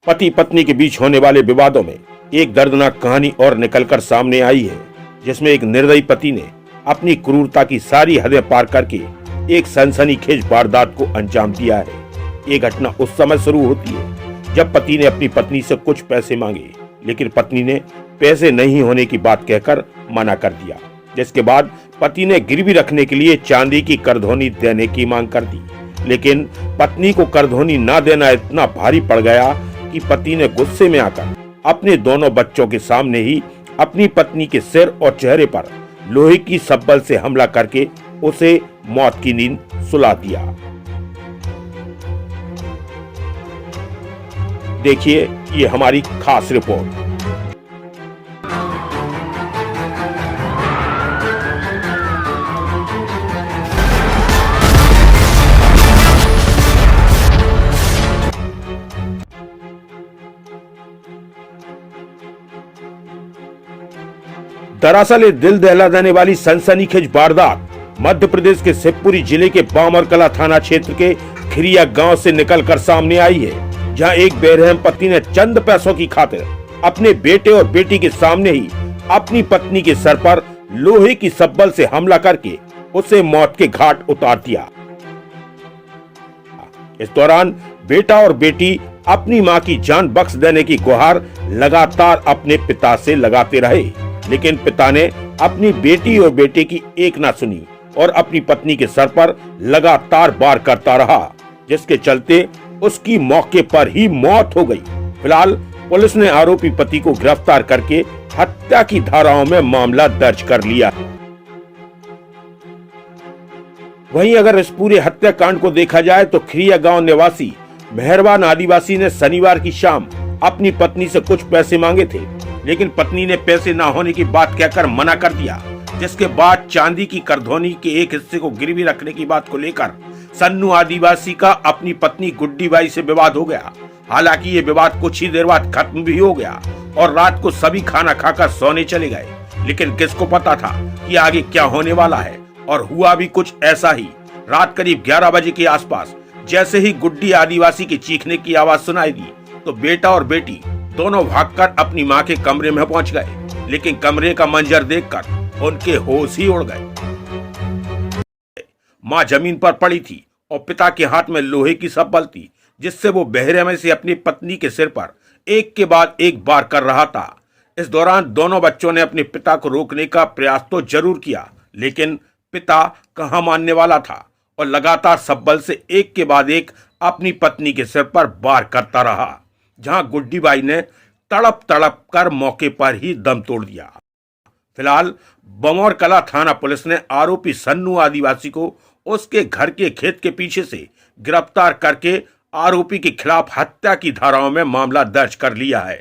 पति पत्नी के बीच होने वाले विवादों में एक दर्दनाक कहानी और निकलकर सामने आई है, जिसमें एक निर्दयी पति ने अपनी क्रूरता की सारी हदें पार करके एक सनसनीखेज वारदात को अंजाम दिया है। ये घटना उस समय शुरू होती है जब पति ने अपनी पत्नी से कुछ पैसे मांगे, लेकिन पत्नी ने पैसे नहीं होने की बात कहकर मना कर दिया, जिसके बाद पति ने गिरवी रखने के लिए चांदी की करधोनी देने की मांग कर दी। लेकिन पत्नी को करधोनी न देना इतना भारी पड़ गया कि पति ने गुस्से में आकर अपने दोनों बच्चों के सामने ही अपनी पत्नी के सिर और चेहरे पर लोहे की सब्बल से हमला करके उसे मौत की नींद सुला दिया। देखिए ये हमारी खास रिपोर्ट। दरअसल ये दिल दहला देने वाली सनसनीखेज वारदात मध्य प्रदेश के शिवपुरी जिले के बामरकला थाना क्षेत्र के खिरिया गांव से निकलकर सामने आई है, जहां एक बेरहम पति ने चंद पैसों की खातिर अपने बेटे और बेटी के सामने ही अपनी पत्नी के सर पर लोहे की सब्बल से हमला करके उसे मौत के घाट उतार दिया। इस दौरान बेटा और बेटी अपनी मां की जान बख्श देने की गुहार लगातार अपने पिता से लगाते रहे, लेकिन पिता ने अपनी बेटी और बेटे की एक ना सुनी और अपनी पत्नी के सर पर लगातार वार करता रहा, जिसके चलते उसकी मौके पर ही मौत हो गई। फिलहाल पुलिस ने आरोपी पति को गिरफ्तार करके हत्या की धाराओं में मामला दर्ज कर लिया। वहीं अगर इस पूरे हत्याकांड को देखा जाए तो खिरिया गांव निवासी मेहरबान आदिवासी ने शनिवार की शाम अपनी पत्नी से कुछ पैसे मांगे थे, लेकिन पत्नी ने पैसे ना होने की बात कहकर मना कर दिया, जिसके बाद चांदी की करधोनी के एक हिस्से को गिरवी रखने की बात को लेकर सन्नू आदिवासी का अपनी पत्नी गुड्डी बाई से विवाद हो गया। हालांकि ये विवाद कुछ ही देर बाद खत्म भी हो गया और रात को सभी खाना खाकर सोने चले गए, लेकिन किसको पता था कि आगे क्या होने वाला है। और हुआ भी कुछ ऐसा ही। रात करीब 11 बजे के आसपास जैसे ही गुड्डी आदिवासी के चीखने की आवाज सुनाई दी तो बेटा और बेटी दोनों भागकर अपनी मां के कमरे में पहुंच गए, लेकिन कमरे का मंजर देखकर उनके होश ही उड़ गए। मां जमीन पर पड़ी थी और पिता के हाथ में लोहे की सब्बल थी, जिससे वो बहरे से अपनी पत्नी के सिर पर एक के बाद एक बार कर रहा था। इस दौरान दोनों बच्चों ने अपने पिता को रोकने का प्रयास तो जरूर किया, लेकिन पिता कहां मानने वाला था और लगातार सब्बल से एक के बाद एक अपनी पत्नी के सिर पर वार करता रहा, जहां गुड्डी बाई ने तड़प तड़प कर मौके पर ही दम तोड़ दिया। फिलहाल बामरकला थाना पुलिस ने आरोपी सन्नू आदिवासी को उसके घर के खेत के पीछे से गिरफ्तार करके आरोपी के खिलाफ हत्या की धाराओं में मामला दर्ज कर लिया है।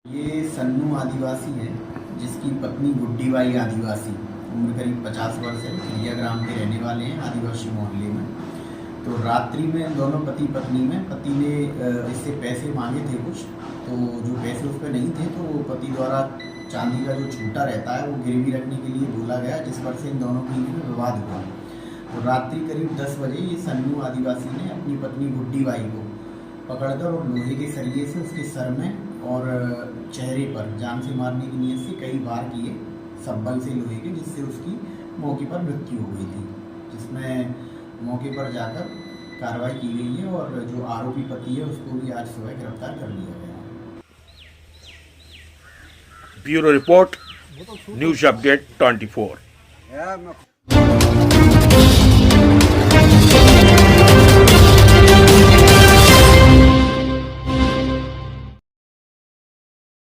ये सन्नू आदिवासी है, जिसकी पत्नी गुड्डी बाई आदिवासी, उम्र करीब 50 वर्ष है, खिरिया ग्राम के रहने वाले हैं, आदिवासी मोहल्ले में। तो रात्रि में दोनों पति पत्नी में पति ने इससे पैसे मांगे थे कुछ, तो जो पैसे उस पर नहीं थे तो वो पति द्वारा चांदी का जो छूटा रहता है वो गिरवी रखने के लिए बोला गया, जिस पर से इन दोनों के बीच में विवाद हुआ। तो रात्रि करीब 10 बजे ये सन्नू आदिवासी ने अपनी पत्नी गुड्डी बाई को पकड़कर और लोहे के सरिये से उसके सर में और चेहरे पर जान से मारने की नीयत से कई बार किए सब्बल से लोहे के, जिससे उसकी मौके पर मृत्यु हो गई थी, जिसमें मौके पर जाकर कार्रवाई की गई है और जो आरोपी पति है उसको भी आज सुबह गिरफ्तार कर लिया गया है। Bureau report, news update 24।